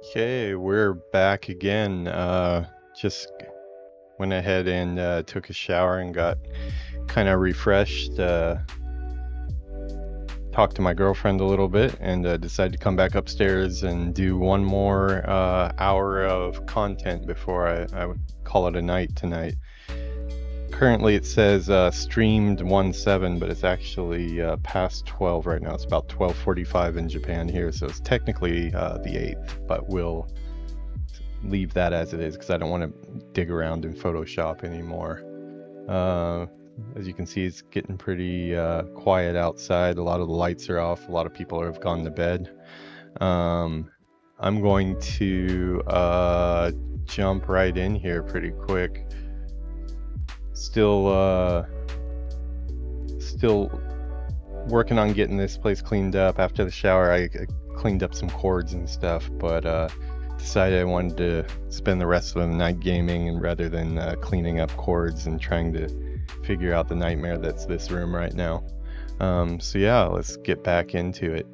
Okay, we're back again. Just went ahead and took a shower and got kind of refreshed. Talked to my girlfriend a little bit and decided to come back upstairs and do one more hour of content before I would call it a night tonight. Currently it says streamed 1/7, but it's actually past 12 right now. It's about 12:45 in Japan here, so it's technically the 8th, but we'll leave that as it is because I don't want to dig around in Photoshop anymore. As you can see, it's getting pretty quiet outside. A lot of the lights are off. A lot of people have gone to bed. I'm going to jump right in here pretty quick. Still working on getting this place cleaned up. After the shower, I cleaned up some cords and stuff, but decided I wanted to spend the rest of the night gaming and rather than cleaning up cords and trying to figure out the nightmare that's this room right now. So yeah, let's get back into it.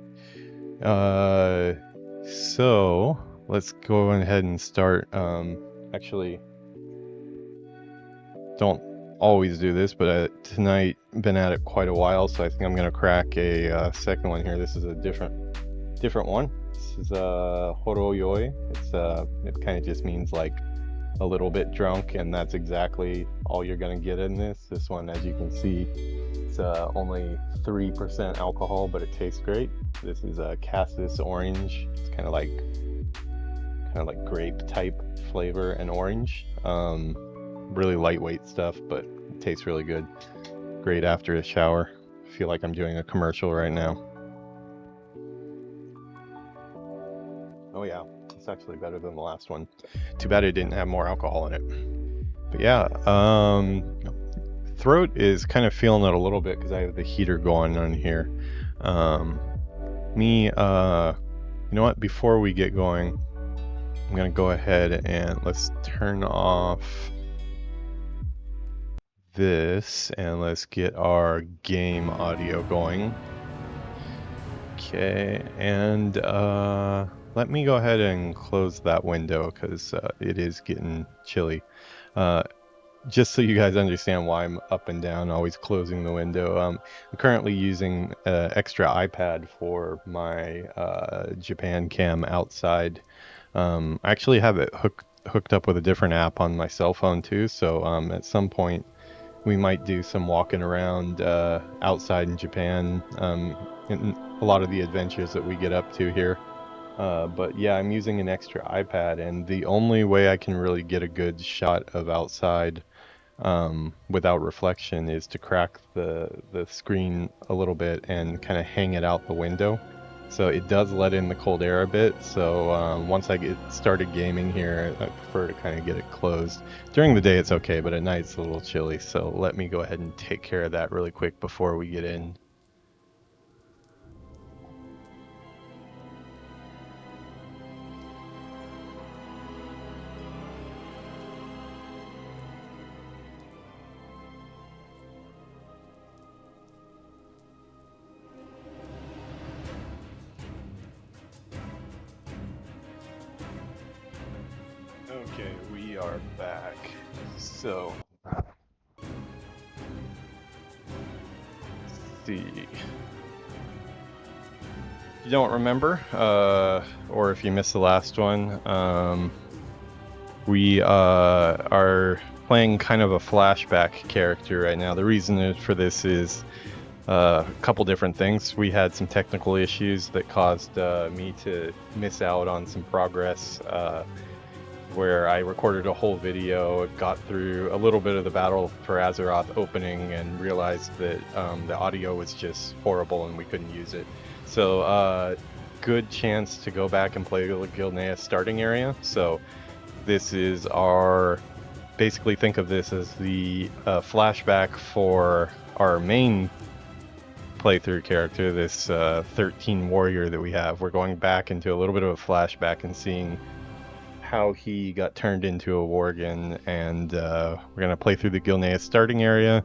So let's go ahead and start. Actually, don't always do this, but tonight been at it quite a while, so I think I'm gonna crack a second one here. This is a different one. This is Horoyoi. It kind of just means like a little bit drunk, and that's exactly all you're gonna get in this. This one, as you can see, it's only 3% alcohol, but it tastes great. This is a Cassis orange. It's kind of like grape type flavor and orange. Really lightweight stuff, but it tastes really good. Great after a shower. I feel like I'm doing a commercial right now. Oh yeah, it's actually better than the last one. Too bad it didn't have more alcohol in it. But yeah, throat is kind of feeling it a little bit because I have the heater going on here. You know what? Before we get going, I'm gonna go ahead and let's turn off this and let's get our game audio going. Okay, and let me go ahead and close that window because it is getting chilly. Just so you guys understand why I'm up and down, always closing the window. I'm currently using extra iPad for my Japan cam outside. I actually have it hooked up with a different app on my cell phone too, so at some point we might do some walking around outside in Japan in a lot of the adventures that we get up to here. But yeah, I'm using an extra iPad, and the only way I can really get a good shot of outside without reflection is to crack the screen a little bit and kind of hang it out the window. So it does let in the cold air a bit. So once I get started gaming here, I prefer to kind of get it closed. During the day it's okay, but at night it's a little chilly. So let me go ahead and take care of that really quick before we get in. Okay, we are back. So, let's see. If you don't remember, or if you missed the last one, we are playing kind of a flashback character right now. The reason for this is a couple different things. We had some technical issues that caused me to miss out on some progress. Where I recorded a whole video, got through a little bit of the Battle for Azeroth opening, and realized that the audio was just horrible and we couldn't use it. So good chance to go back and play the Gilneas starting area. So this is our, basically think of this as the flashback for our main playthrough character, this 13 warrior that we have. We're going back into a little bit of a flashback and seeing how he got turned into a Worgen, and we're going to play through the Gilneas starting area,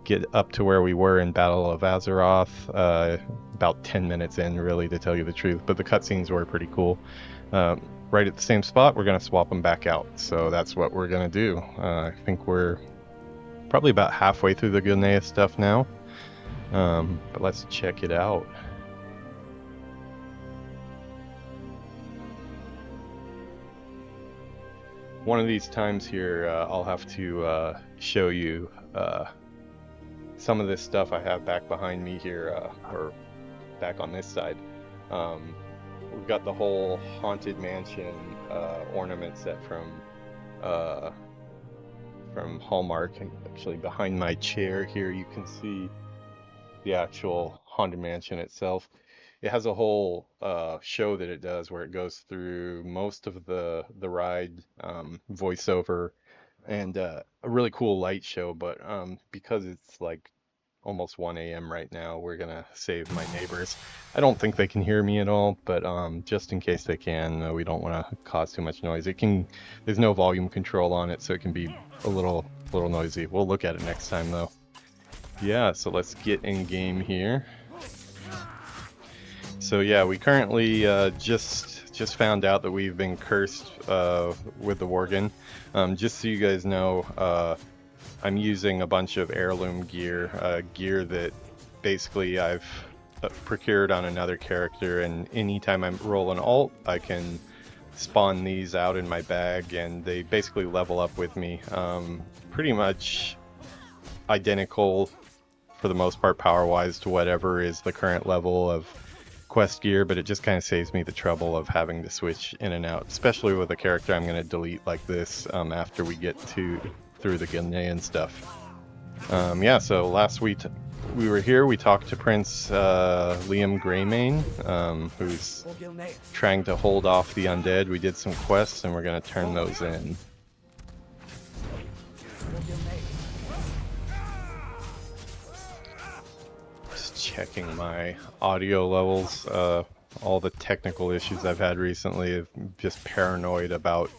get up to where we were in Battle of Azeroth, about 10 minutes in, really, to tell you the truth, but the cutscenes were pretty cool. right at the same spot, we're going to swap them back out. So that's what we're going to do. I think we're probably about halfway through the Gilneas stuff now. But let's check it out. One of these times here, I'll have to show you some of this stuff I have back behind me here, or back on this side. We've got the whole Haunted Mansion ornament set from Hallmark. And actually, behind my chair here, you can see the actual Haunted Mansion itself. It has a whole show that it does where it goes through most of the ride, voiceover, and a really cool light show. But because it's like almost 1 a.m. right now, we're gonna save my neighbors. I don't think they can hear me at all, but just in case they can, we don't want to cause too much noise. There's no volume control on it, so it can be a little noisy. We'll look at it next time though. Yeah, so let's get in game here. So yeah, we currently just found out that we've been cursed with the Worgen. Just so you guys know, I'm using a bunch of heirloom gear, gear that basically I've procured on another character, and anytime I roll an alt, I can spawn these out in my bag, and they basically level up with me. Pretty much identical, for the most part, power-wise to whatever is the current level of quest gear, but it just kind of saves me the trouble of having to switch in and out, especially with a character I'm going to delete like this after we get through the Gilnean stuff. Yeah, so last week we were here, we talked to Prince Liam Greymane, who's trying to hold off the undead. We did some quests, and we're going to turn those in. Just checking my audio levels. All the technical issues I've had recently, I'm just paranoid about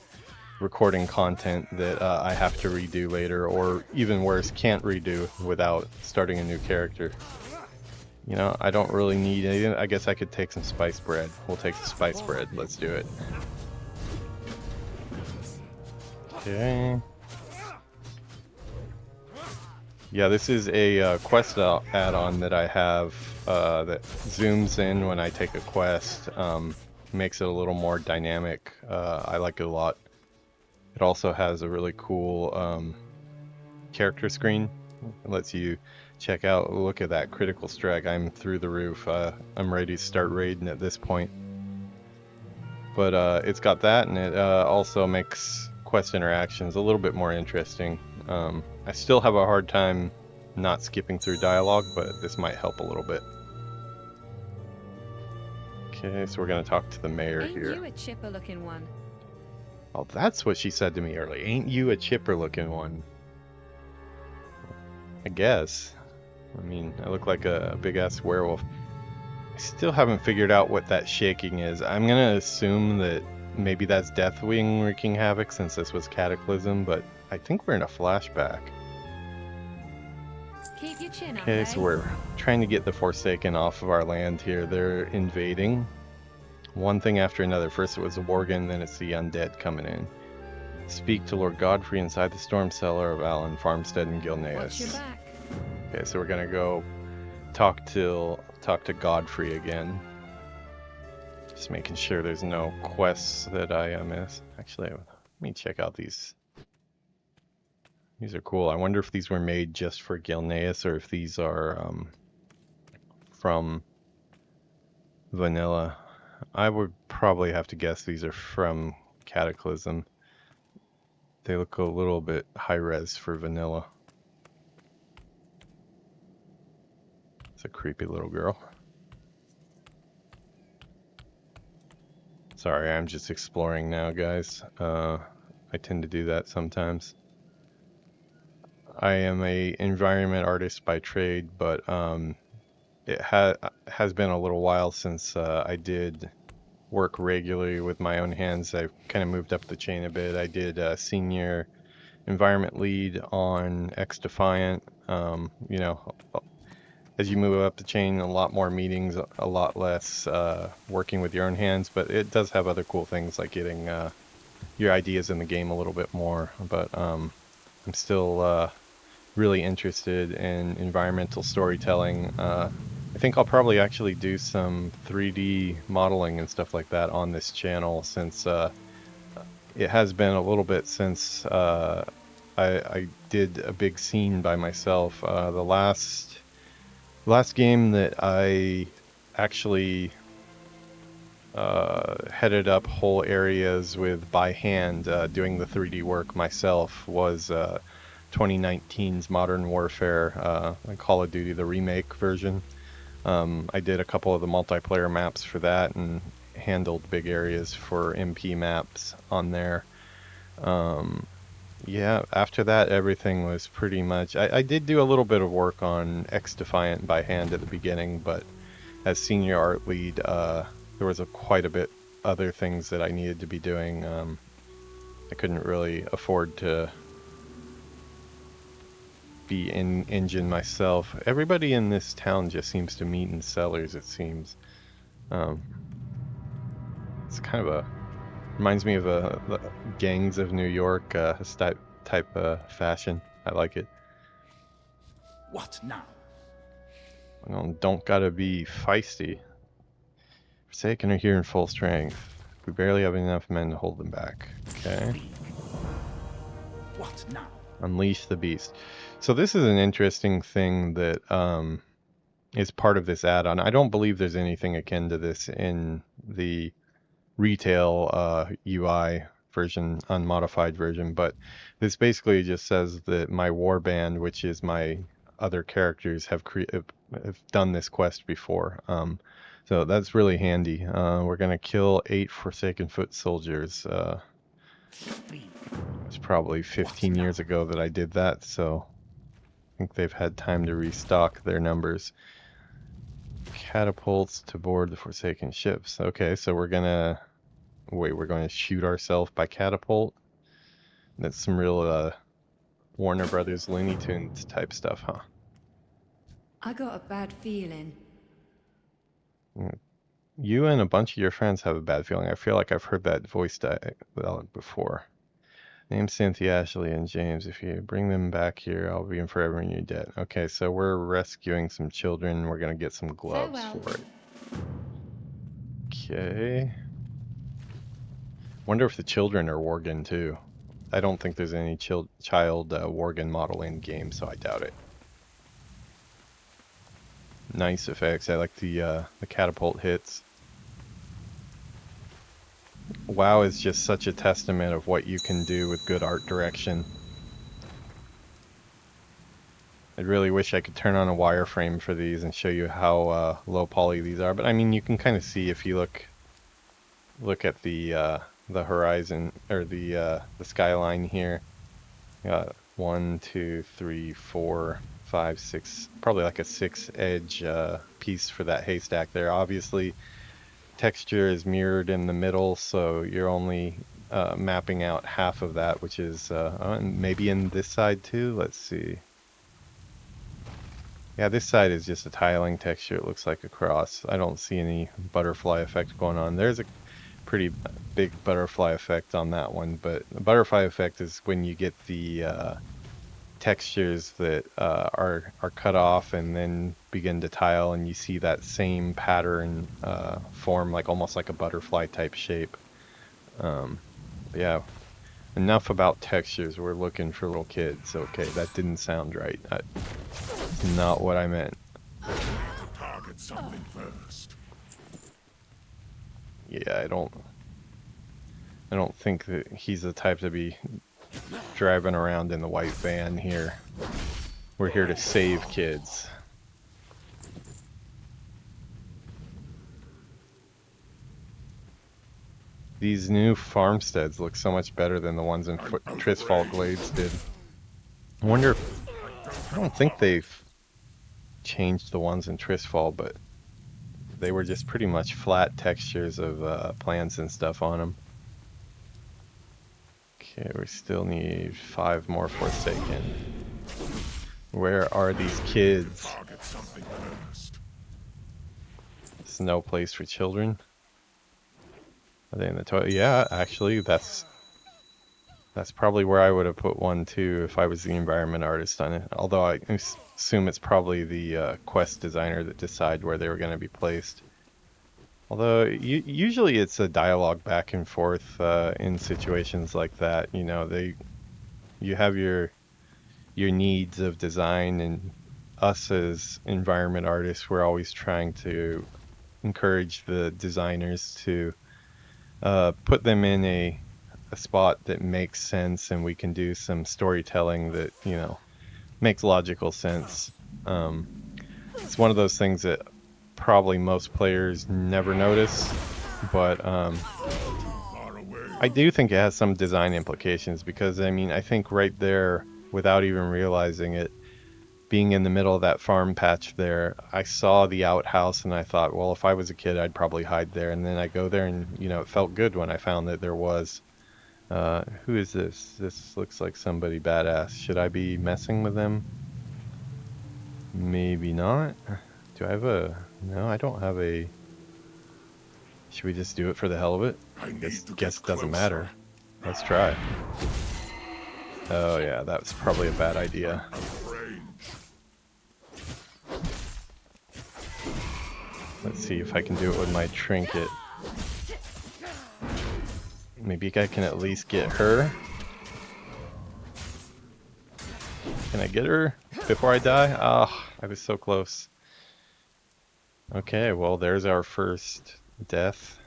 recording content that I have to redo later, or even worse, can't redo without starting a new character. You know, I don't really need anything. I guess I could take some spice bread. We'll take the spice bread. Let's do it. Okay. Yeah, this is a quest add-on that I have that zooms in when I take a quest. Makes it a little more dynamic. I like it a lot. It also has a really cool character screen. It lets you check out, look at that critical strike. I'm through the roof. I'm ready to start raiding at this point. But it's got that, and it also makes quest interactions a little bit more interesting. I still have a hard time not skipping through dialogue, but this might help a little bit. Okay, so we're gonna talk to the mayor here. Ain't you a chipper looking one? Oh, that's what she said to me earlier. Ain't you a chipper looking one? I guess. I mean, I look like a big ass werewolf. I still haven't figured out what that shaking is. I'm gonna assume that maybe that's Deathwing wreaking havoc, since this was Cataclysm, but I think we're in a flashback. Keep your chin up, Okay, so we're trying to get the Forsaken off of our land here. They're invading. One thing after another. First it was the Worgen, then it's the undead coming in. Speak to Lord Godfrey inside the storm cellar of Allen Farmstead and Watch your Gilneas. back. Okay, so we're gonna go talk to Godfrey again. Just making sure there's no quests that I miss. Actually, let me check out these. These are cool. I wonder if these were made just for Gilneas, or if these are from vanilla. I would probably have to guess these are from Cataclysm. They look a little bit high res for vanilla. It's a creepy little girl. Sorry, I'm just exploring now, guys. I tend to do that sometimes. I am a environment artist by trade, but it has been a little while since I did work regularly with my own hands. I've kind of moved up the chain a bit. I did senior environment lead on Xdefiant. You know, as you move up the chain, a lot more meetings, a lot less working with your own hands, but it does have other cool things like getting your ideas in the game a little bit more. But I'm still really interested in environmental storytelling. I think I'll probably actually do some 3D modeling and stuff like that on this channel, since it has been a little bit since I did a big scene by myself. The last game that I actually headed up whole areas with by hand, doing the 3D work myself, was 2019's Modern Warfare, Call of Duty, the remake version. I did a couple of the multiplayer maps for that and handled big areas for MP maps on there. Yeah, after that, everything was pretty much... I did do a little bit of work on Xdefiant by hand at the beginning, but as senior art lead, there was quite a bit other things that I needed to be doing. I couldn't really afford to be in engine myself. Everybody in this town just seems to meet in cellars, it seems. It's kind of reminds me of the Gangs of New York type fashion. I like it. What now? Don't gotta be feisty. Forsaken are here in full strength. We barely have enough men to hold them back. Okay. What now? Unleash the beast. So this is an interesting thing that is part of this add-on. I don't believe there's anything akin to this in the retail UI version, unmodified version, but this basically just says that my warband, which is my other characters, have done this quest before. So that's really handy. We're gonna kill 8 Forsaken foot soldiers. It's probably 15 years ago that I did that, so I think they've had time to restock their numbers. Catapults to board the Forsaken ships. Okay, so we're gonna... Wait, we're going to shoot ourselves by catapult? That's some real Warner Brothers Looney Tunes type stuff, huh? I got a bad feeling. You and a bunch of your friends have a bad feeling. I feel like I've heard that voice dialogue before. Name Cynthia, Ashley, and James. If you bring them back here, I'll be in forever in your debt. Okay, so we're rescuing some children. We're going to get some gloves for it. Okay. Wonder if the children are Worgen too. I don't think there's any child Worgen model in game, so I doubt it. Nice effects. I like the catapult hits. WoW is just such a testament of what you can do with good art direction. I really wish I could turn on a wireframe for these and show you how low poly these are, but I mean, you can kind of see if you look at the horizon, or the skyline here. 1, 2, 3, 4, 5, 6, probably like a 6-edge piece for that haystack there. Obviously, texture is mirrored in the middle, so you're only mapping out half of that, which is maybe in this side too. Let's see. Yeah, this side is just a tiling texture, it looks like, across. I don't see any butterfly effect going on. There's a pretty big butterfly effect on that one, but the butterfly effect is when you get the textures that are cut off and then begin to tile, and you see that same pattern form, like almost like a butterfly type shape. Yeah, enough about textures. We're looking for little kids. Okay, that didn't sound right. That's not what I meant. Target something first. Yeah, I don't think that he's the type to be driving around in the white van here. We're here to save kids. These new farmsteads look so much better than the ones in Tristfall Glades did. I wonder if... I don't think they've changed the ones in Tristfall, but they were just pretty much flat textures of plants and stuff on them. Okay, we still need 5 more Forsaken. Where are these kids? target something first. It's no place for children. Are they in the toilet? Yeah, actually, that's probably where I would have put one too if I was the environment artist on it. Although I assume it's probably the quest designer that decide where they were going to be placed. Although usually it's a dialogue back and forth in situations like that. You know, you have your needs of design, and us as environment artists, we're always trying to encourage the designers to put them in a spot that makes sense, and we can do some storytelling that, you know, makes logical sense. It's one of those things that probably most players never notice, but I do think it has some design implications, because I mean, I think right there, without even realizing it, being in the middle of that farm patch there, I saw the outhouse and I thought, well, if I was a kid, I'd probably hide there. And then I go there and, you know, it felt good when I found that there was. Who is this? This looks like somebody badass. Should I be messing with them? Maybe not. Do I have a... No, I don't have a... Should we just do it for the hell of it? Guess it doesn't matter. Let's try. Oh yeah, that was probably a bad idea. Let's see if I can do it with my trinket. Maybe I can at least get her. Can I get her before I die? Ah, I was so close. Okay, well, there's our first death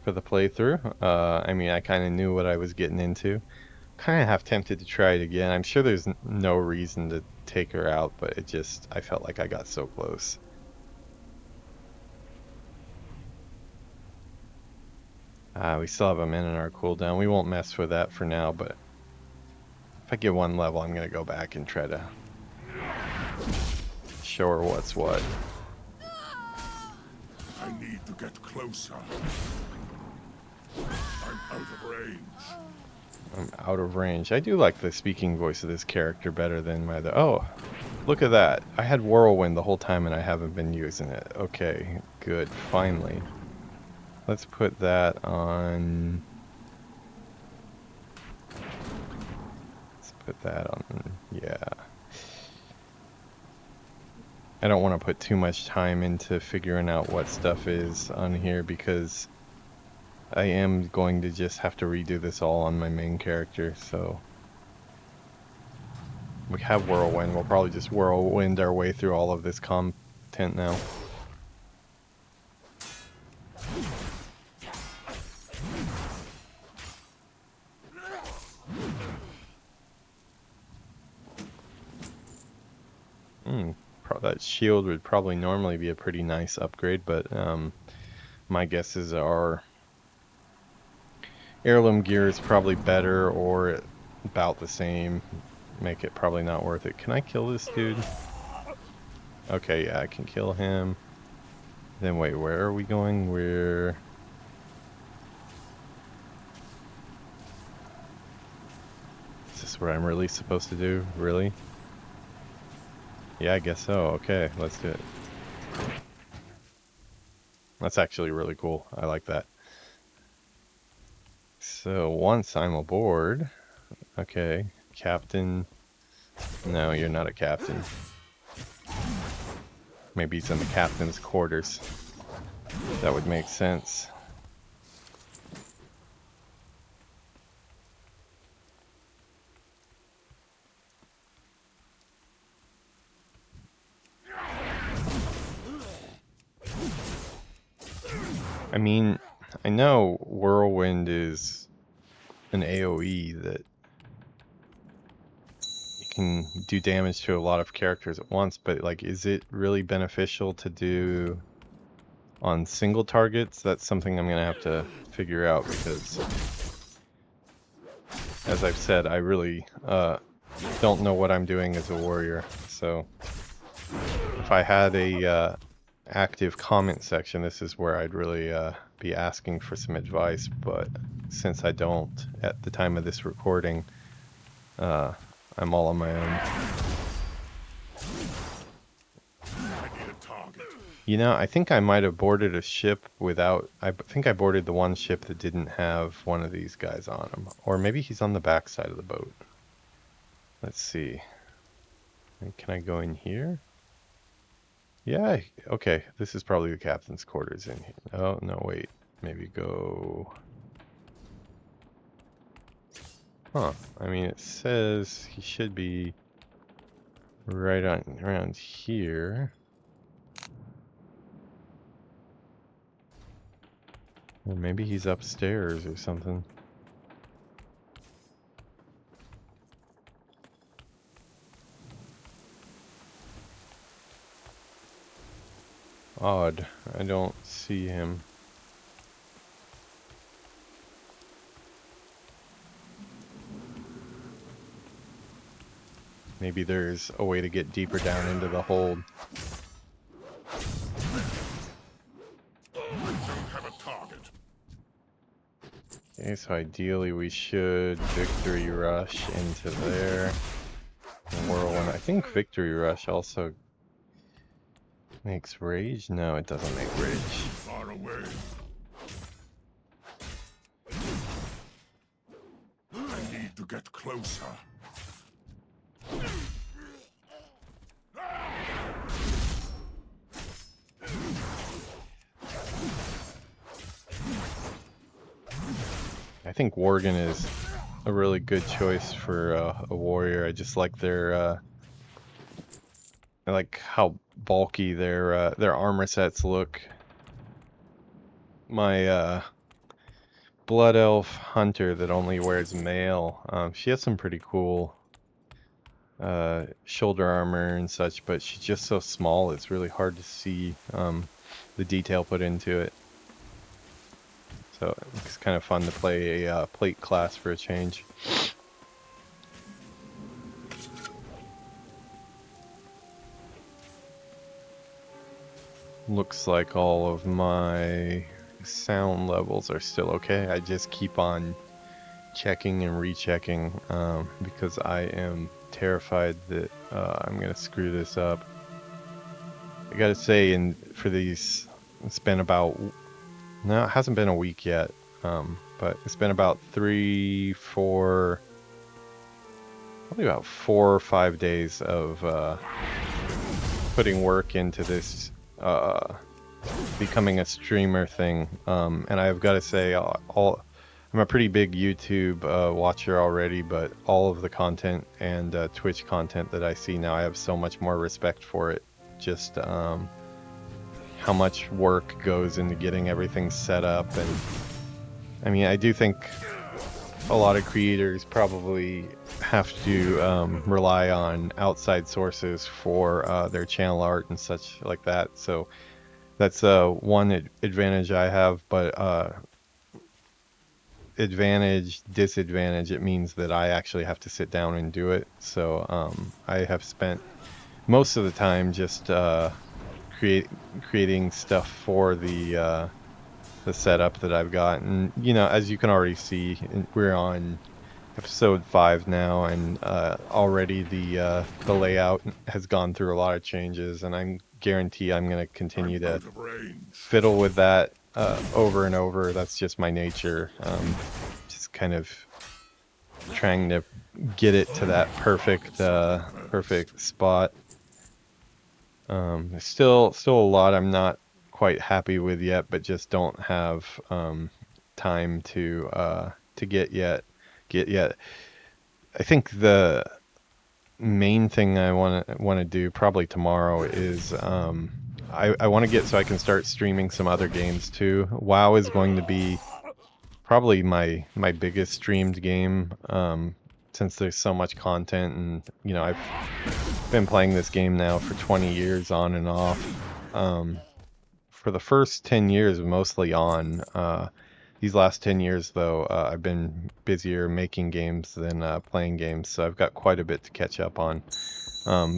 for the playthrough. I mean, I kind of knew what I was getting into. Kind of half tempted to try it again. I'm sure there's no reason to take her out, but it just, I felt like I got so close. We still have a minute in our cooldown. We won't mess with that for now, but if I get one level, I'm going to go back and try to show her what's what. I need to get closer. I'm out of range. I'm out of range. I do like the speaking voice of this character better than my other. Oh, look at that. I had Whirlwind the whole time and I haven't been using it. Okay, good. Finally. Let's put that on... Let's put that on... Yeah. I don't want to put too much time into figuring out what stuff is on here, because I am going to just have to redo this all on my main character, so... We have Whirlwind. We'll probably just whirlwind our way through all of this content now. That shield would probably normally be a pretty nice upgrade, but my guess is our heirloom gear is probably better, or about the same. Make it probably not worth it. Can I kill this dude? Okay, yeah, I can kill him. Then wait, where are we going? We're... Is this what I'm really supposed to do? Really? Yeah, I guess so. Okay, let's do it. That's actually really cool. I like that. So once I'm aboard... Okay, captain... No, you're not a captain. Maybe he's in the captain's quarters. That would make sense. I mean, I know Whirlwind is an AoE that you can do damage to a lot of characters at once, but like, is it really beneficial to do on single targets? That's something I'm gonna have to figure out, because as I've said, I really don't know what I'm doing as a warrior. So if I had a active comment section, this is where I'd really be asking for some advice, but since I don't at the time of this recording, I'm all on my own. target. You know, I think I might have boarded a ship without... I think I boarded the one ship that didn't have one of these guys on him. Or maybe he's on the back side of the boat. Let's see. Can I go in here? Yeah, okay. This is probably the captain's quarters in here. Oh, no, wait. Maybe go... Huh. I mean, it says he should be right on around here. Or maybe he's upstairs or something. Odd. I don't see him. Maybe there's a way to get deeper down into the hold. Have a target. Okay, so ideally we should Victory Rush into there. Whirlwind. I think Victory Rush also makes Rage? No, it doesn't make Rage. Far away. I need to get closer. I think Worgen is a really good choice for a warrior. I just like their I like how bulky their armor sets look. My Blood Elf Hunter that only wears mail, she has some pretty cool shoulder armor and such, but she's just so small it's really hard to see the detail put into it. So it's kind of fun to play a plate class for a change. Looks like all of my sound levels are still okay. I just keep on checking and rechecking because I am terrified that I'm gonna screw this up. I gotta say, for these, it's been about... No, it hasn't been a week yet, but it's been about 3, 4, probably about 4 or 5 days of putting work into this becoming a streamer thing, and I've got to say, I'm a pretty big YouTube watcher already, but all of the content and Twitch content that I see now, I have so much more respect for it. Just how much work goes into getting everything set up, and I mean, I do think a lot of creators probably have to rely on outside sources for their channel art and such like that. So that's one advantage I have, but advantage, disadvantage, it means that I actually have to sit down and do it. So I have spent most of the time just creating stuff for the setup that I've got, and you know, as you can already see, we're on episode 5 now, and already the layout has gone through a lot of changes, and I guarantee I'm going to continue to fiddle with that over and over. That's just my nature. Just kind of trying to get it to that perfect perfect spot. There's still a lot I'm not quite happy with yet, but just don't have time to get yet. I think the main thing I want to do probably tomorrow is I want to get so I can start streaming some other games too. WoW is going to be probably my biggest streamed game, since there's so much content, and you know, I've been playing this game now for 20 years on and off. For the first 10 years mostly on. These last 10 years though, I've been busier making games than playing games, so I've got quite a bit to catch up on.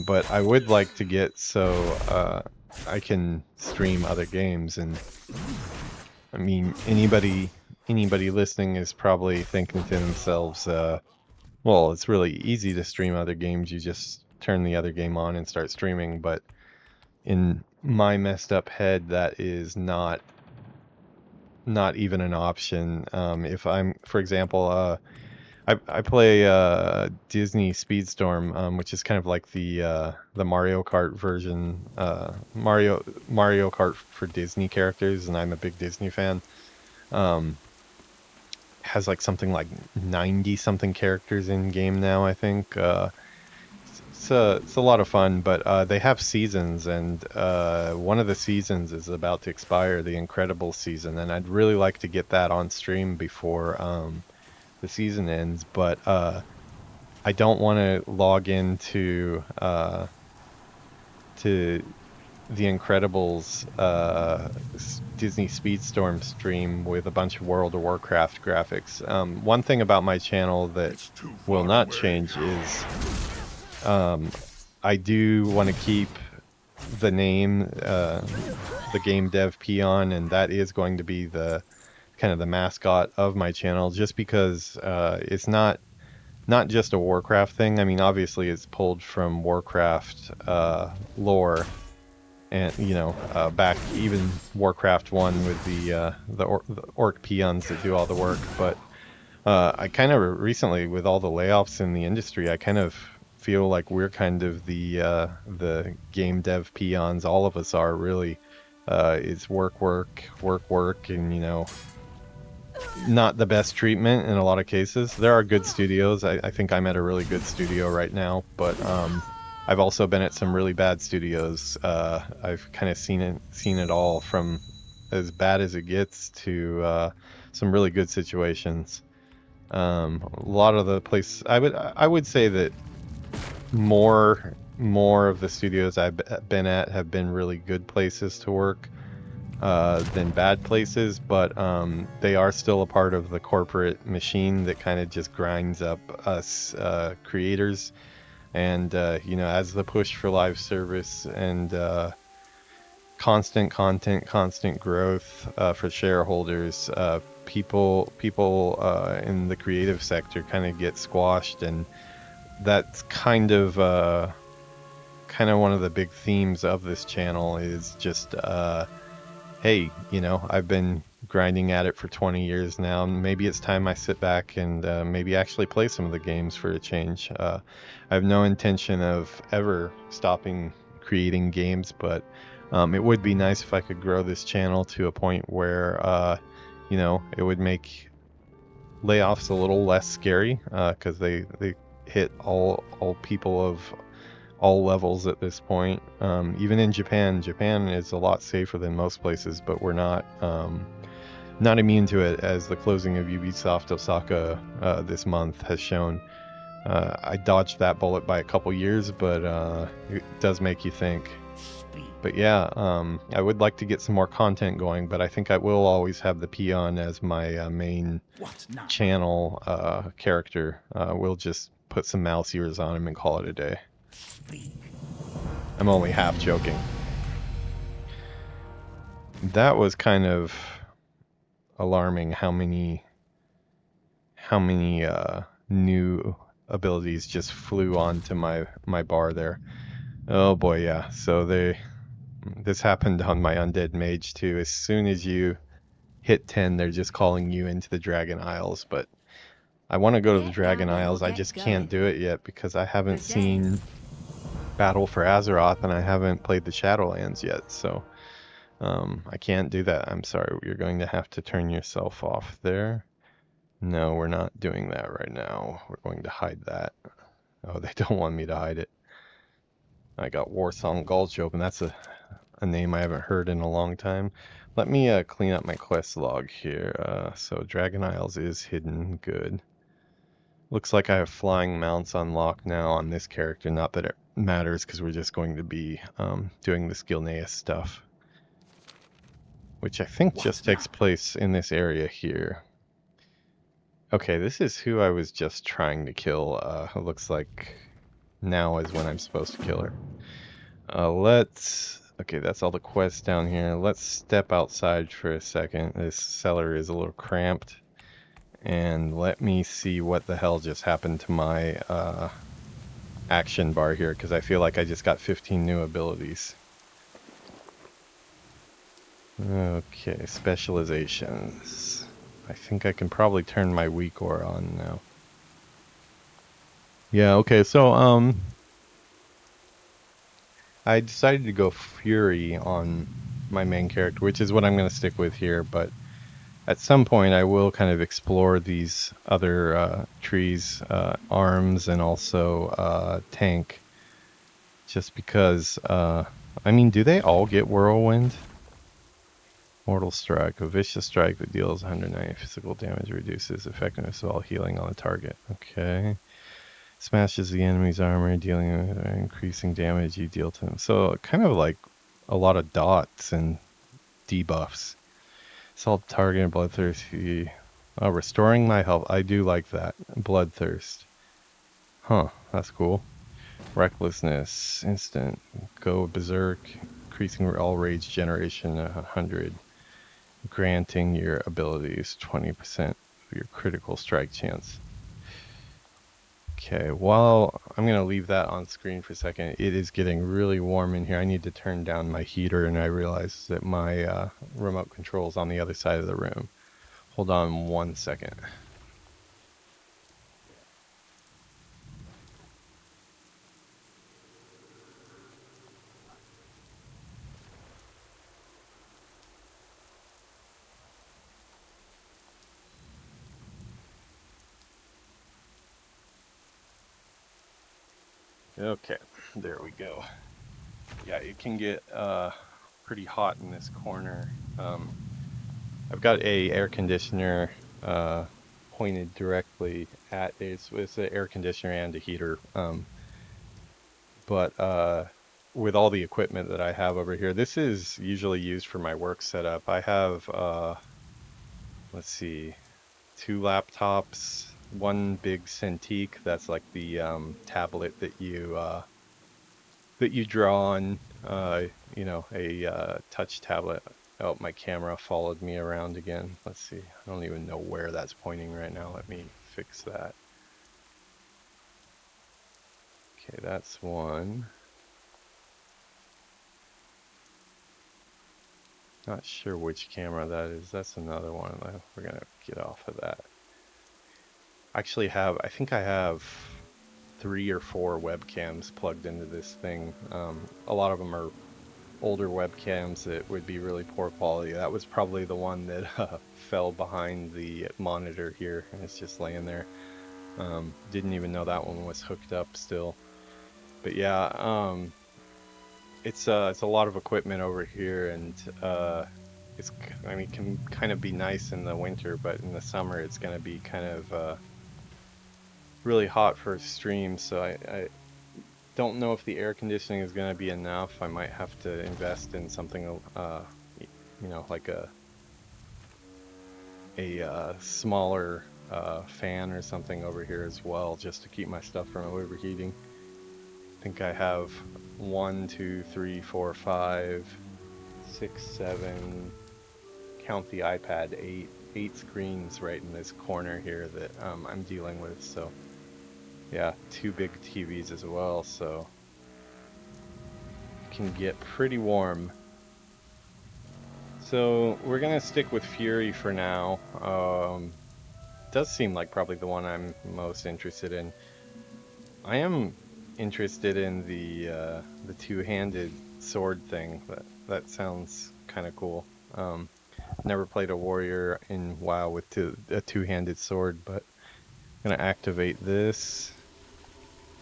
But I would like to get so I can stream other games, and I mean, anybody listening is probably thinking to themselves, well, it's really easy to stream other games. You just turn the other game on and start streaming. But in my messed up head, that is not even an option. If I'm, for example, I play Disney Speedstorm, which is kind of like the Mario Kart version, Mario Kart for Disney characters, and I'm a big Disney fan. Um, has like something like 90 something characters in game now, I think. It's a lot of fun, but they have seasons, and one of the seasons is about to expire, the Incredible season, and I'd really like to get that on stream before the season ends, but I don't want to log into to the Incredibles Disney Speedstorm stream with a bunch of World of Warcraft graphics. One thing about my channel that It's too will far not away. change is I do want to keep the name, the game dev peon, and that is going to be the kind of the mascot of my channel, just because it's not just a Warcraft thing. I mean, obviously it's pulled from Warcraft lore, and back even Warcraft 1 with the orc peons that do all the work. But I kind of recently, with all the layoffs in the industry, I kind of feel like we're kind of the game dev peons. All of us are really. It's work, and not the best treatment in a lot of cases. There are good studios. I think I'm at a really good studio right now, but I've also been at some really bad studios. I've kind of seen it all, from as bad as it gets to some really good situations. A lot of the places I would say that more of the studios I've been at have been really good places to work than bad places, but they are still a part of the corporate machine that kind of just grinds up us creators. And as the push for live service and constant content, constant growth for shareholders, people in the creative sector kind of get squashed, and that's kind of one of the big themes of this channel is just hey, I've been grinding at it for 20 years now. Maybe it's time I sit back and maybe actually play some of the games for a change. I have no intention of ever stopping creating games, but it would be nice if I could grow this channel to a point where, it would make layoffs a little less scary, because they hit all people of all levels at this point. Even in Japan is a lot safer than most places, but we're not immune to it, as the closing of Ubisoft Osaka this month has shown. I dodged that bullet by a couple years, but it does make you think. But yeah, I would like to get some more content going, but I think I will always have the peon as my main channel character. We'll just put some mouse ears on him and call it a day. I'm only half joking. That was kind of alarming how many new abilities just flew onto my bar there. Oh boy, yeah. So this happened on my undead mage too. As soon as you hit 10, they're just calling you into the Dragon Isles, but I want to go to the Dragon Isles. I just can't do it yet because I haven't seen Battle for Azeroth, and I haven't played the Shadowlands yet, so I can't do that. I'm sorry, you're going to have to turn yourself off there. No, we're not doing that right now. We're going to hide that. Oh, they don't want me to hide it. I got Warsong Gulch open. That's a name I haven't heard in a long time. Let me clean up my quest log here. So Dragon Isles is hidden. Good. Looks like I have flying mounts unlocked now on this character. Not that it matters, because we're just going to be doing the Skilneus stuff, which I think just takes place in this area here. Okay, this is who I was just trying to kill. It looks like now is when I'm supposed to kill her. Okay, that's all the quests down here. Let's step outside for a second. This cellar is a little cramped. And let me see what the hell just happened to my action bar here, because I feel like I just got 15 new abilities. Okay, specializations. I think I can probably turn my weak ore on now. Yeah, okay, so I decided to go Fury on my main character, which is what I'm going to stick with here, but at some point I will kind of explore these other trees, arms, and also tank, just because, I mean, do they all get Whirlwind? Mortal Strike, a vicious strike that deals 190 physical damage, reduces effectiveness while healing on the target. Okay. Smashes the enemy's armor, dealing increasing damage you deal to them. So kind of like a lot of dots and debuffs. Assault target and bloodthirsty. Oh, restoring my health. I do like that. Bloodthirst. Huh, that's cool. Recklessness. Instant. Go berserk. Increasing all rage generation 100. Granting your abilities 20% of your critical strike chance. Okay, while I'm going to leave that on screen for a second, it is getting really warm in here. I need to turn down my heater, and I realize that my remote control is on the other side of the room. Hold on 1 second. Okay, there we go. Yeah, it can get pretty hot in this corner. I've got a air conditioner pointed directly at it's an air conditioner and a heater. But with all the equipment that I have over here, this is usually used for my work setup. I have let's see, 2 laptops, one big Cintiq that's like the tablet that you draw on, you know, a touch tablet. Oh, my camera followed me around again. Let's see. I don't even know where that's pointing right now. Let me fix that. Okay, that's one. Not sure which camera that is. That's another one. We're gonna get off of that. I think I have 3 or 4 webcams plugged into this thing. A lot of them are older webcams that would be really poor quality. That was probably the one that fell behind the monitor here, and it's just laying there. Didn't even know that one was hooked up still. But yeah, it's a lot of equipment over here, and I mean, it can kind of be nice in the winter, but in the summer it's going to be kind of really hot for stream. So I don't know if the air conditioning is going to be enough. I might have to invest in something, you know, like a smaller fan or something over here as well, just to keep my stuff from overheating. I think I have 1, 2, 3, 4, 5, 6, 7. Count the iPad, 8 screens right in this corner here that I'm dealing with. So yeah, 2 big TVs as well, so it can get pretty warm. So we're gonna stick with Fury for now. Does seem like probably the one I'm most interested in. I am interested in the two-handed sword thing. That sounds kind of cool. Never played a warrior in WoW with a two-handed sword, but I'm gonna activate this.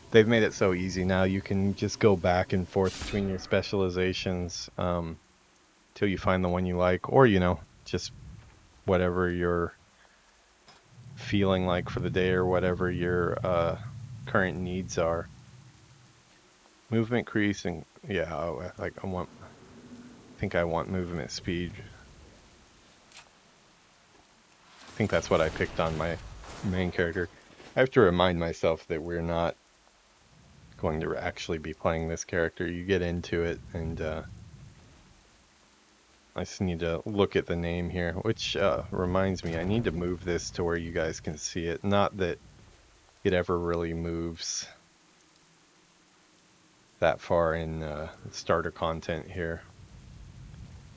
They've made it so easy now. You can just go back and forth between your specializations till you find the one you like, or you know, just whatever you're feeling like for the day or whatever your current needs are. Movement increasing, yeah. I think I want movement speed. I think that's what I picked on my main character. I have to remind myself that we're not going to actually be playing this character. You get into it, and I just need to look at the name here, which reminds me, I need to move this to where you guys can see it. Not that it ever really moves that far in starter content here.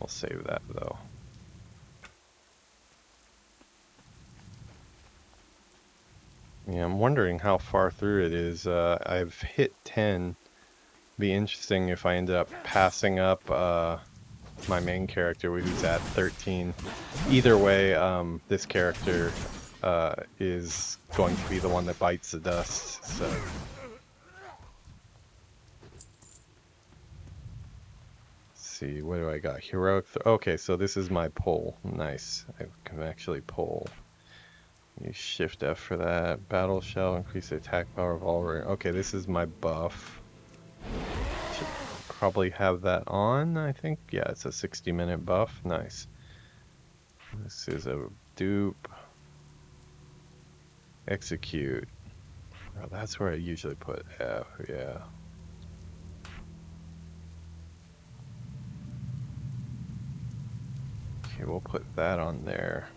We'll save that though. Yeah, I'm wondering how far through it is. I've hit 10. Be interesting if I ended up passing up my main character who's at 13. Either way, this character is going to be the one that bites the dust. So. See, what do I got? Heroic. Okay, so this is my pull. Nice. I can actually pull. Use Shift F for that. Battle Shell, increase the attack power of all. Okay, this is my buff. Should probably have that on, I think. Yeah, it's a 60-minute buff. Nice. This is a dupe. Execute. Oh, that's where I usually put F, yeah. Okay, we'll put that on there.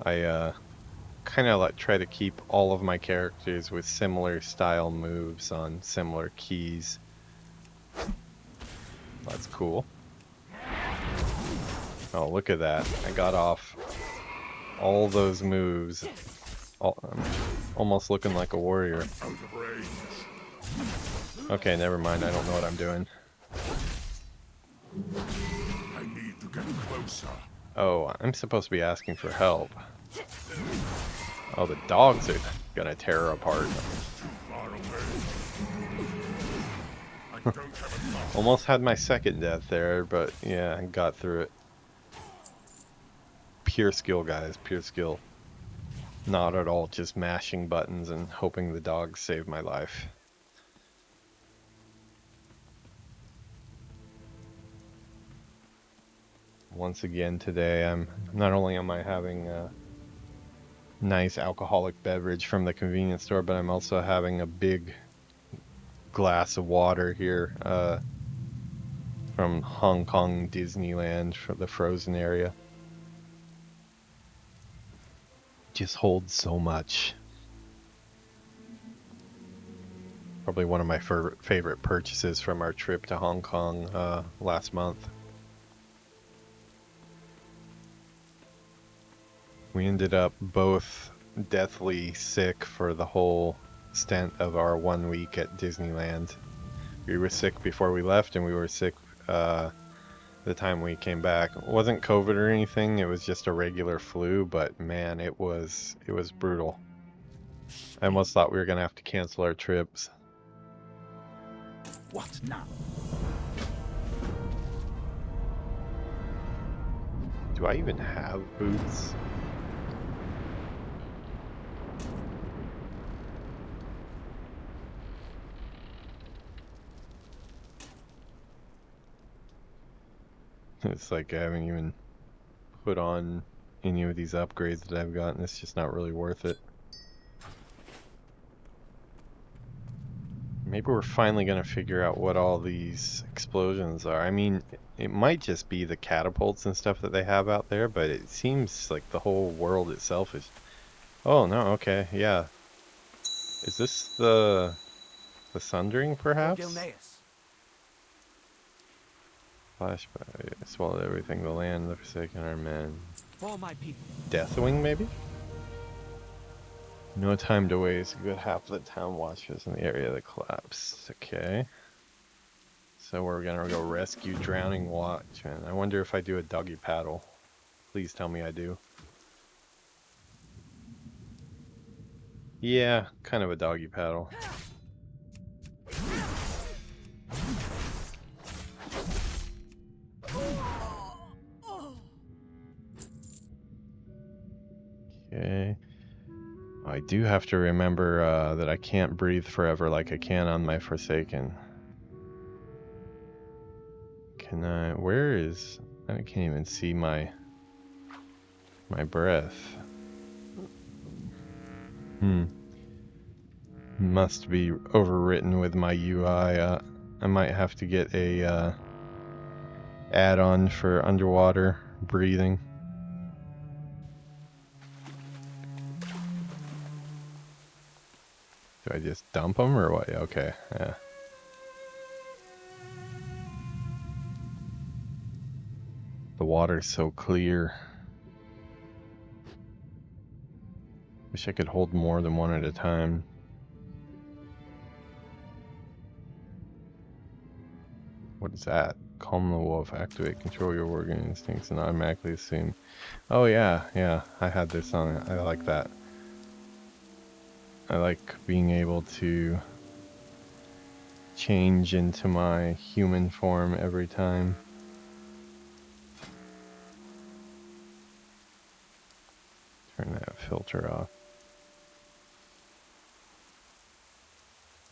I kind of like try to keep all of my characters with similar style moves on similar keys. That's cool. Oh, look at that. I got off all those moves. I'm almost looking like a warrior. Okay, never mind. I don't know what I'm doing. I need to get closer. Oh, I'm supposed to be asking for help. Oh, the dogs are gonna tear her apart. Far away. I don't have a target. Almost had my second death there, but yeah, I got through it. Pure skill, guys. Pure skill. Not at all just mashing buttons and hoping the dogs save my life. Once again today, not only am I having a nice alcoholic beverage from the convenience store, but I'm also having a big glass of water here from Hong Kong Disneyland for the frozen area. Just holds so much. Probably one of my favorite purchases from our trip to Hong Kong last month. We ended up both deathly sick for the whole stint of our 1 week at Disneyland. We were sick before we left, and we were sick the time we came back. It wasn't COVID or anything, it was just a regular flu, but man, it was brutal. I almost thought we were gonna have to cancel our trips. What now? Do I even have boots? It's like I haven't even put on any of these upgrades that I've gotten. It's just not really worth it. Maybe we're finally gonna figure out what all these explosions are. I mean, it might just be the catapults and stuff that they have out there, but it seems like the whole world itself is... Oh, no, okay, yeah. Is this the Sundering, perhaps? Flashback. Swallowed everything. The land, the Forsaken, our men. For my people. Deathwing, maybe? No time to waste. A good half of the town watches in the area that collapsed. Okay. So we're gonna go rescue Drowning Watchman. I wonder if I do a doggy paddle. Please tell me I do. Yeah, kind of a doggy paddle. Okay. I do have to remember that I can't breathe forever like I can on my Forsaken. Can I... Where is... I can't even see my breath. Must be overwritten with my UI. I might have to get a add-on for underwater breathing. Do I just dump them or what? Okay, yeah. The water's so clear. Wish I could hold more than one at a time. What is that? Calm the wolf. Activate. Control your Worgen instincts and automatically assume. Oh yeah, yeah. I had this on it. I like that. I like being able to change into my human form every time. Turn that filter off.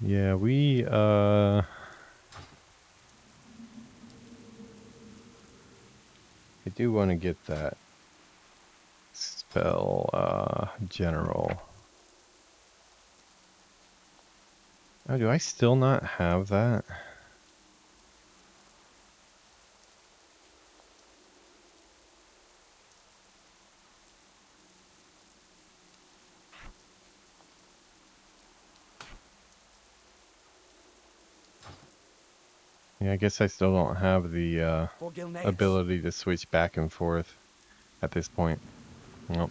Yeah, I do want to get that spell, general. Oh, do I still not have that? Yeah, I guess I still don't have the ability to switch back and forth at this point. Nope.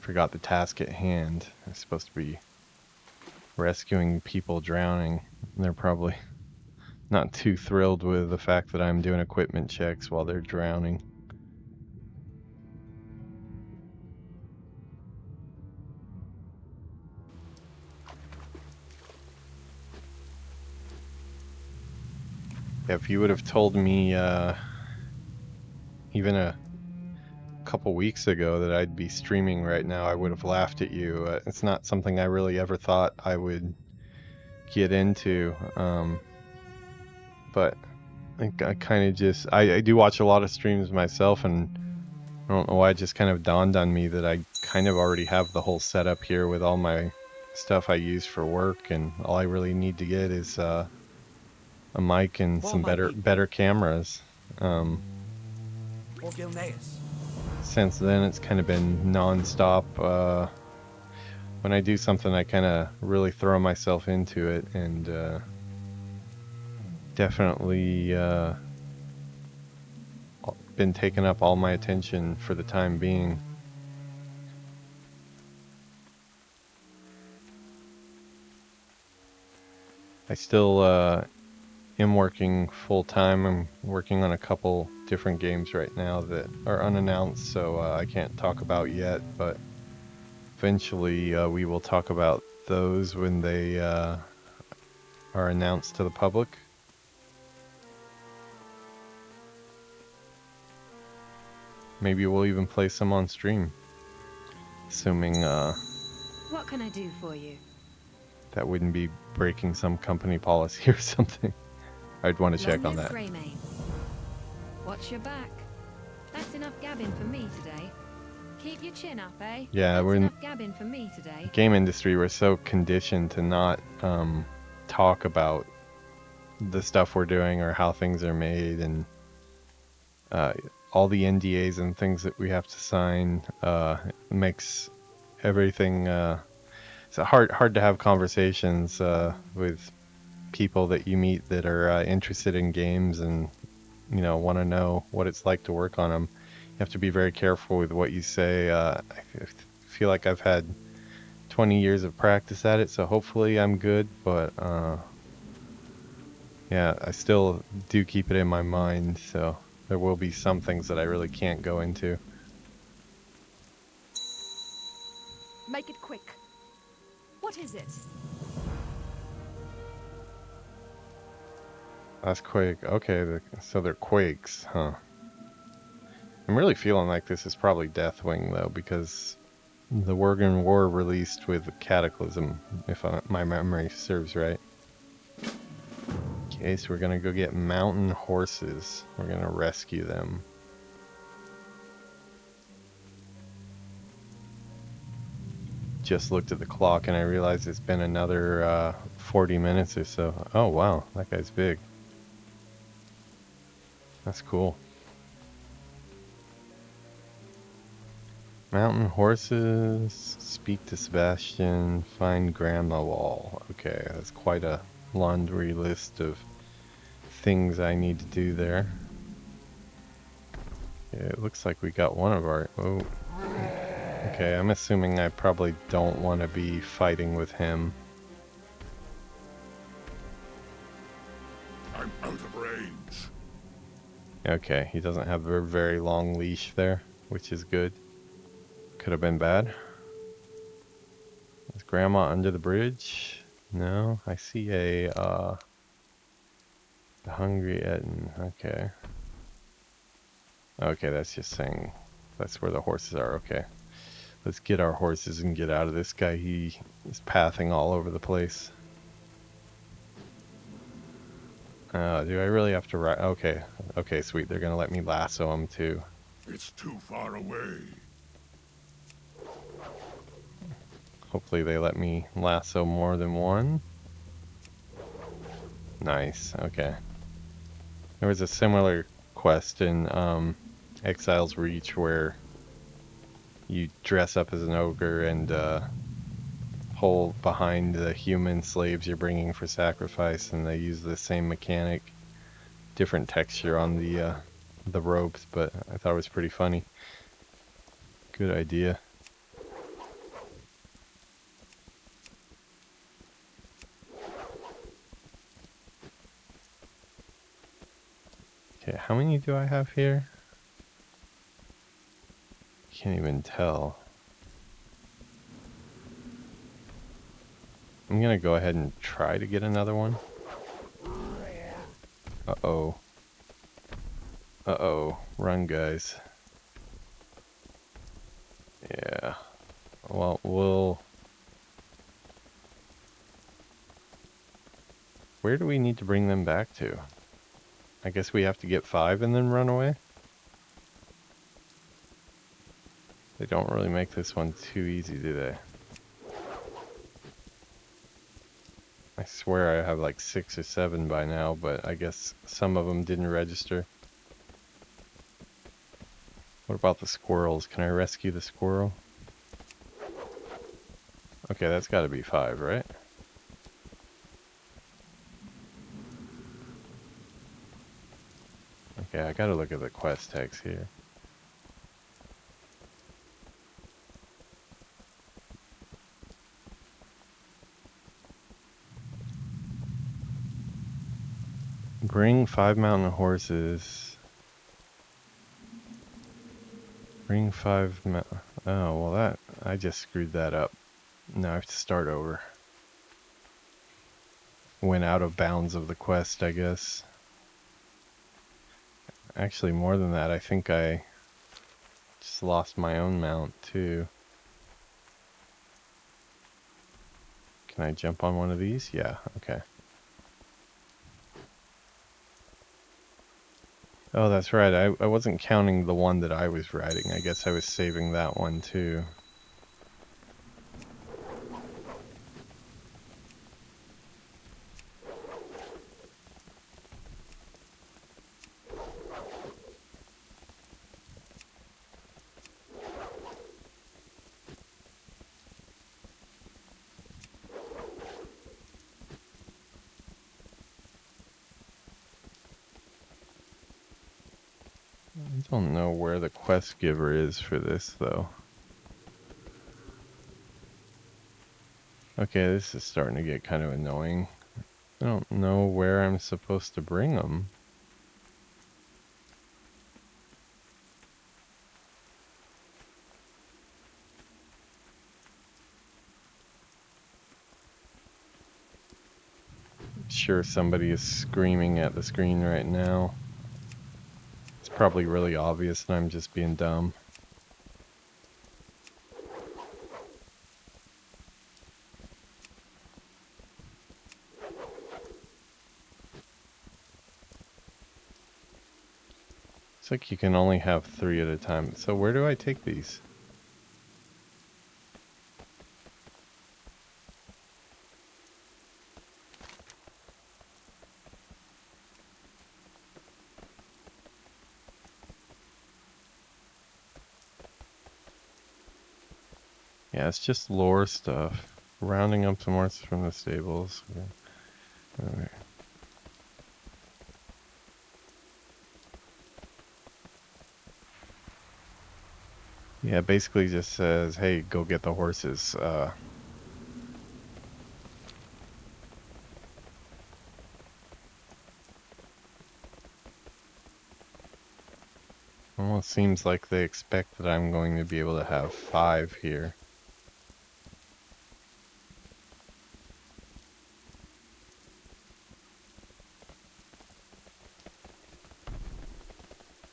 Forgot the task at hand. I'm supposed to be rescuing people drowning. They're probably not too thrilled with the fact that I'm doing equipment checks while they're drowning. If you would have told me even a couple weeks ago that I'd be streaming right now, I would have laughed at you. It's not something I really ever thought I would get into. But I kind of just, I do watch a lot of streams myself, and I don't know why it just kind of dawned on me that I kind of already have the whole setup here with all my stuff I use for work, and all I really need to get is a mic and some better cameras. Since then, it's kind of been non-stop. When I do something, I kind of really throw myself into it, and definitely been taking up all my attention for the time being. I still am working full time. I'm working on a couple different games right now that are unannounced, so I can't talk about yet, but eventually we will talk about those when they are announced to the public. Maybe we'll even play some on stream, assuming What can I do for you? that wouldn't be breaking some company policy or something. I'd want to check on that. Watch your back. That's enough gabbing for me today. Keep your chin up, eh? Yeah, That's we're in enough gabbing for me today. Game industry. We're so conditioned to not talk about the stuff we're doing or how things are made, and all the NDAs and things that we have to sign makes everything it's hard to have conversations with people that you meet that are interested in games and want to know what it's like to work on them. You have to be very careful with what you say. I feel like I've had 20 years of practice at it, so hopefully I'm good, but yeah, I still do keep it in my mind, so there will be some things that I really can't go into. Make it quick. What is it? That's Quake. Okay, so they're Quakes, huh? I'm really feeling like this is probably Deathwing, though, because the Worgen War released with Cataclysm, if my memory serves right. Okay, so we're gonna go get mountain horses. We're gonna rescue them. Just looked at the clock and I realized it's been another 40 minutes or so. Oh wow, that guy's big. That's cool. Mountain horses, speak to Sebastian, find Grandma Wall. Okay, that's quite a laundry list of things I need to do there. Yeah, it looks like we got one of our... Oh. Okay, I'm assuming I probably don't want to be fighting with him. I'm out of range. Okay, he doesn't have a very long leash there, which is good. Could have been bad. Is Grandma under the bridge? No, I see a, the Hungry Etten. Okay. Okay, that's just saying that's where the horses are. Okay. Let's get our horses and get out of this guy. He is pathing all over the place. Do I really have to ride? Okay. Okay, sweet. They're going to let me lasso him too. It's too far away. Hopefully they let me lasso more than one. Nice. Okay. There was a similar quest in Exile's Reach where you dress up as an ogre and pull behind the human slaves you're bringing for sacrifice, and they use the same mechanic, different texture on the robes, but I thought it was pretty funny. Good idea. Okay, how many do I have here? Can't even tell. I'm gonna go ahead and try to get another one. Uh-oh. Uh-oh. Run, guys. Yeah. Well, we'll... Where do we need to bring them back to? I guess we have to get 5 and then run away? They don't really make this one too easy, do they? I swear I have like 6 or 7 by now, but I guess some of them didn't register. What about the squirrels? Can I rescue the squirrel? Okay, that's gotta be 5, right? Okay, I gotta look at the quest text here. Bring 5 mountain horses. Bring 5 oh, well that... I just screwed that up. Now I have to start over. Went out of bounds of the quest, I guess. Actually, more than that, I think I just lost my own mount, too. Can I jump on one of these? Yeah, okay. Oh, that's right. I wasn't counting the one that I was riding. I guess I was saving that one, too. I don't know where the quest giver is for this, though. Okay, this is starting to get kind of annoying. I don't know where I'm supposed to bring them. Sure, somebody is screaming at the screen right now. It's probably really obvious and I'm just being dumb. It's like you can only have 3 at a time. So where do I take these? Yeah, it's just lore stuff. Rounding up some horses from the stables. Alright. Yeah, basically just says, hey, go get the horses. Almost seems like they expect that I'm going to be able to have 5 here.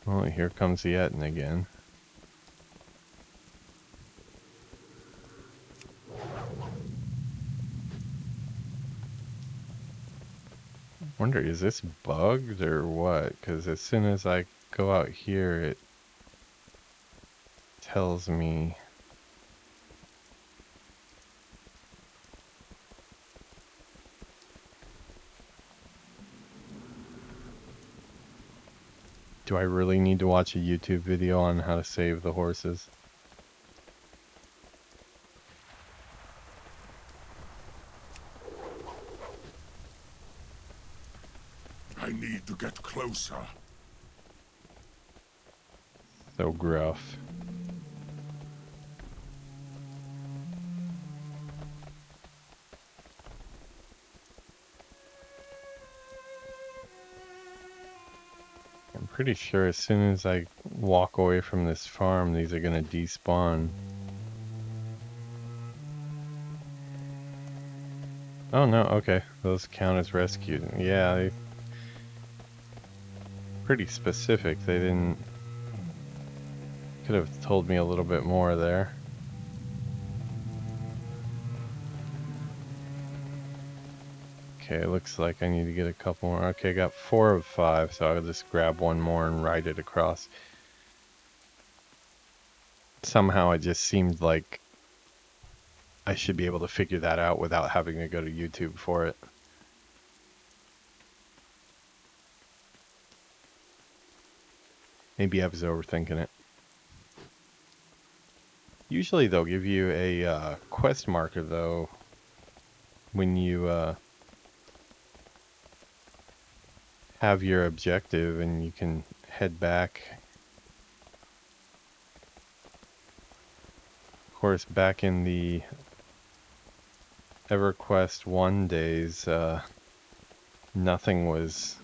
Well, here comes the Etten again. Wonder, is this bugged or what? Because as soon as I go out here, it tells me... Do I really need to watch a YouTube video on how to save the horses? I need to get closer. So gruff. I'm pretty sure as soon as I walk away from this farm, these are gonna despawn. Oh no, okay. Those count as rescued. Yeah, they... pretty specific. They didn't... Could have told me a little bit more there. Okay, it looks like I need to get a couple more. Okay, I got 4 of 5, so I'll just grab one more and ride it across. Somehow it just seemed like I should be able to figure that out without having to go to YouTube for it. Maybe I was overthinking it. Usually they'll give you a quest marker though when you have your objective and you can head back. Of course, back in the EverQuest 1 days, nothing was...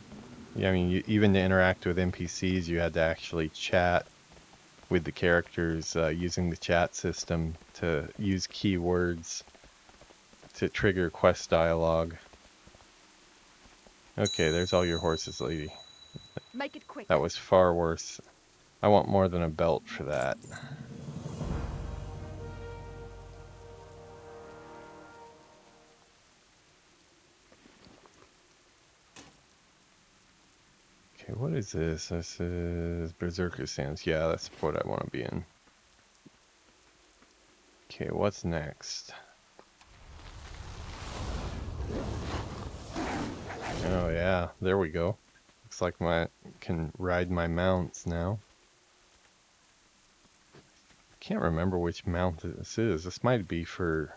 Yeah, I mean, even to interact with NPCs, you had to actually chat with the characters using the chat system to use keywords to trigger quest dialogue. Okay, there's all your horses, lady. Make it quick. That was far worse. I want more than a belt for that. Okay, what is this? This is Berserker Sands. Yeah, that's what I want to be in. Okay, what's next? Oh yeah, there we go. Looks like I can ride my mounts now. Can't remember which mount this is. This might be from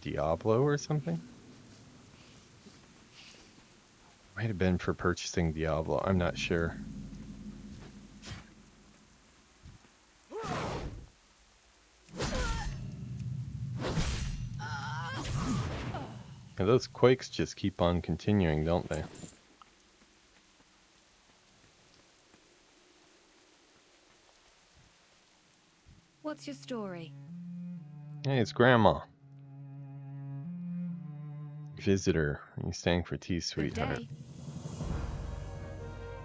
Diablo or something. Might have been for purchasing Diablo. I'm not sure. And those quakes just keep on continuing, don't they? What's your story? Hey, it's Grandma. Visitor. Are you staying for tea, Good sweetheart? day.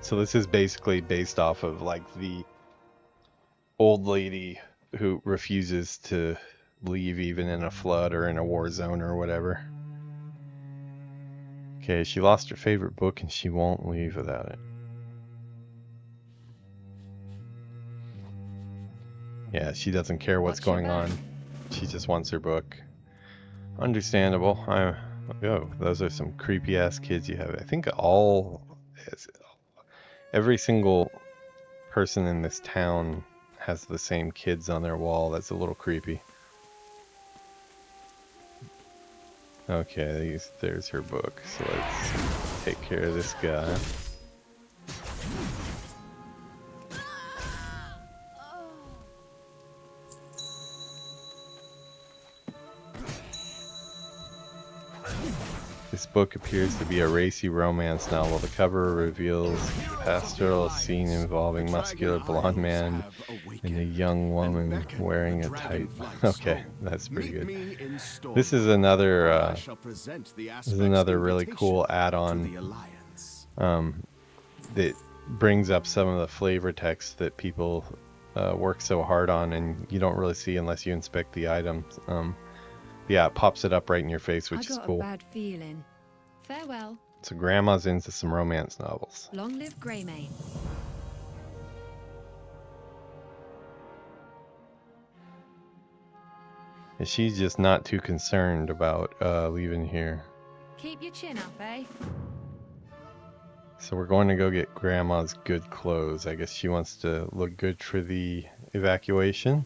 So this is basically based off of like the old lady who refuses to leave even in a flood or in a war zone or whatever. Okay, she lost her favorite book and she won't leave without it. Yeah, she doesn't care what's Watch your going on. back. She just wants her book. Understandable. Oh, those are some creepy ass kids you have. I think every single person in this town has the same kids on their wall. That's a little creepy. Okay, there's her book. So let's take care of this guy. This book appears to be a racy romance novel. The cover reveals a pastoral scene involving muscular blonde man and a young woman wearing a tight... Okay, that's pretty good. This is another really cool add-on that brings up some of the flavor text that people work so hard on, and you don't really see unless you inspect the items. Yeah, it pops it up right in your face, which is cool. I got a bad feeling. Farewell. So Grandma's into some romance novels. Long live Greymane. And she's just not too concerned about leaving here. Keep your chin up, eh? So we're going to go get Grandma's good clothes. I guess she wants to look good for the evacuation.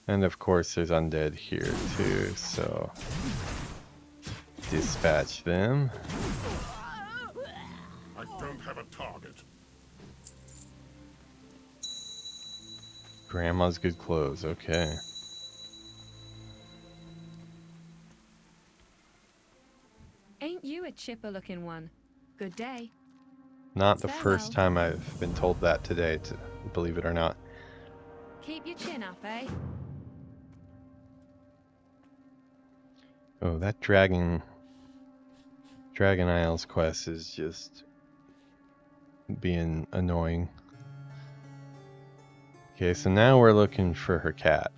And of course there's undead here too, so dispatch them. I don't have a target. Grandma's good clothes, okay. Ain't you a chipper looking one? Good day. Not the Farewell. first time I've been told that today, believe it or not. Keep your chin up, eh? Oh, that Dragon Isles quest is just being annoying. Okay, so now we're looking for her cat.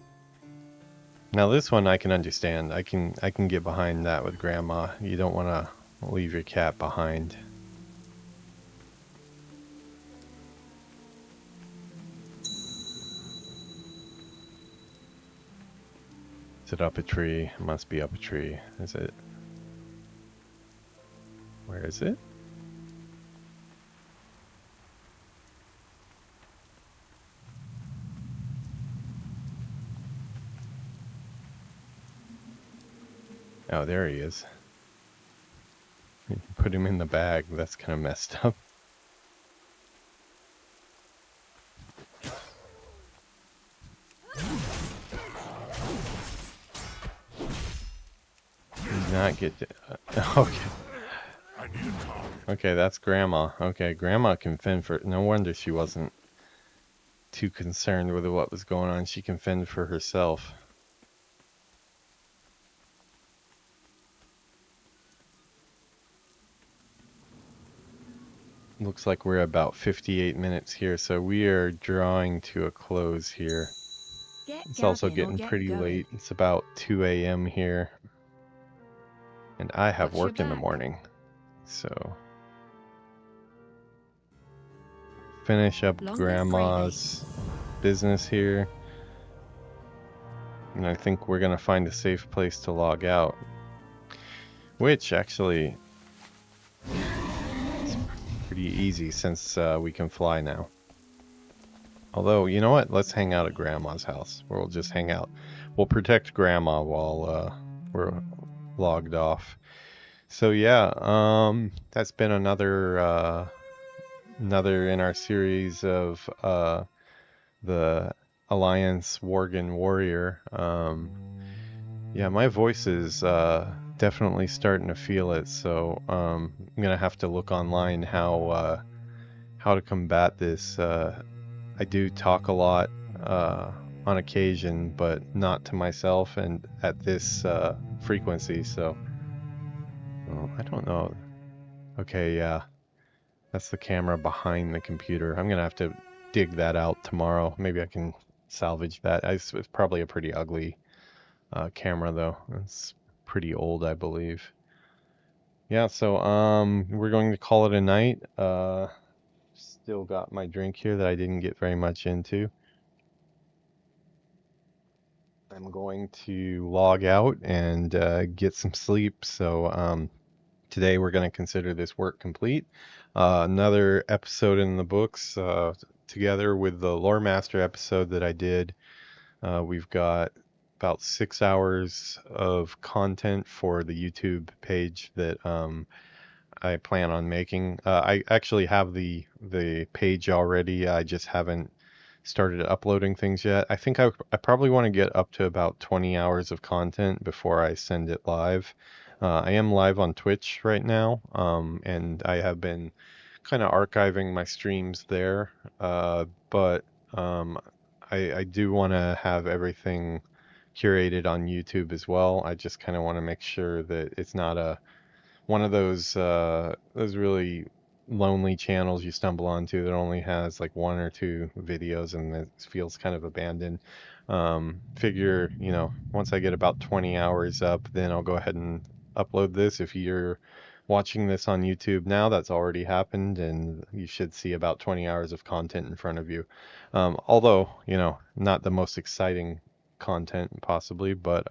Now this one I can understand. I can get behind that with Grandma. You don't want to leave your cat behind. Is it up a tree? It must be up a tree. Is it? Where is it? Oh, there he is. Put him in the bag. That's kind of messed up. Did not get... okay. I need a target. Okay, that's Grandma. Okay, Grandma can fend for... No wonder she wasn't too concerned with what was going on. She can fend for herself. Looks like we're about 58 minutes here, so we are drawing to a close here. It's also getting pretty late. It's about 2 a.m. here. And I have work in the morning. So finish up Grandma's business here. And I think we're gonna find a safe place to log out. Which actually is pretty easy since we can fly now. Although, you know what? Let's hang out at Grandma's house, where we'll just hang out. We'll protect Grandma while we're logged off. So yeah, that's been another in our series of the Alliance Worgen Warrior. Yeah, my voice is definitely starting to feel it, so I'm gonna have to look online how to combat this. I do talk a lot on occasion, but not to myself and at this frequency, so well, I don't know. Okay, yeah, that's the camera behind the computer. I'm gonna have to dig that out tomorrow. Maybe I can salvage that. It's probably a pretty ugly camera though. It's pretty old, I believe. Yeah, so we're going to call it a night. Still got my drink here that I didn't get very much into. I'm going to log out and get some sleep. So today we're going to consider this work complete. Another episode in the books together with the Lore Master episode that I did. We've got about 6 hours of content for the YouTube page that I plan on making. I actually have the page already. I just haven't started uploading things yet. I think I probably want to get up to about 20 hours of content before I send it live. I am live on Twitch right now, and I have been kind of archiving my streams there, but um, I do want to have everything curated on YouTube as well. I just kind of want to make sure that it's not a one of those really lonely channels you stumble onto that only has like one or two videos and it feels kind of abandoned. Figure, once I get about 20 hours up, then I'll go ahead and upload this. If you're watching this on YouTube now, that's already happened, and you should see about 20 hours of content in front of you. Although, not the most exciting content possibly, but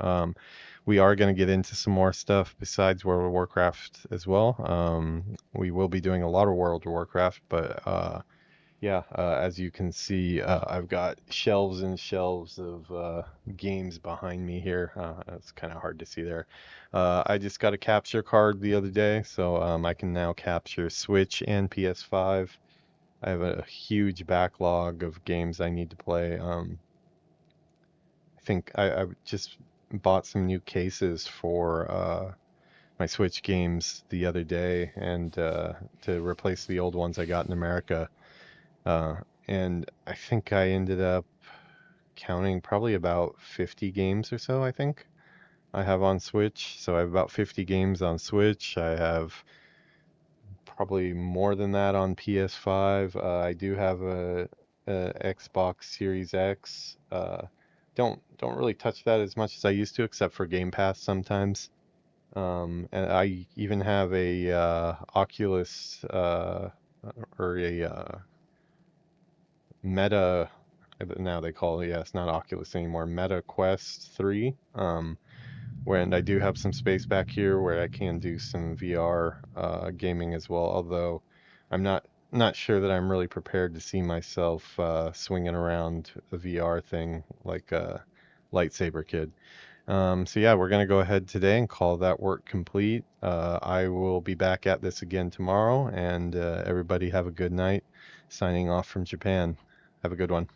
we are going to get into some more stuff besides World of Warcraft as well. We will be doing a lot of World of Warcraft, but yeah, as you can see, I've got shelves and shelves of games behind me here. It's kind of hard to see there. I just got a capture card the other day, so I can now capture Switch and PS5. I have a huge backlog of games I need to play. I think I just bought some new cases for my Switch games the other day, and to replace the old ones I got in America. Uh, and I think I ended up counting probably about 50 games or so, I think I have on Switch. So I have about 50 games on Switch. I have probably more than that on PS5. I do have a Xbox Series X. Don't really touch that as much as I used to, except for Game Pass sometimes. And I even have a Oculus or a Meta. Now they call it, yeah, it's not Oculus anymore. Meta Quest 3. When I do have some space back here where I can do some VR gaming as well. Although I'm not sure that I'm really prepared to see myself swinging around a VR thing like a lightsaber kid. So yeah, we're gonna go ahead today and call that work complete. I will be back at this again tomorrow, and everybody have a good night. Signing off from Japan. Have a good one.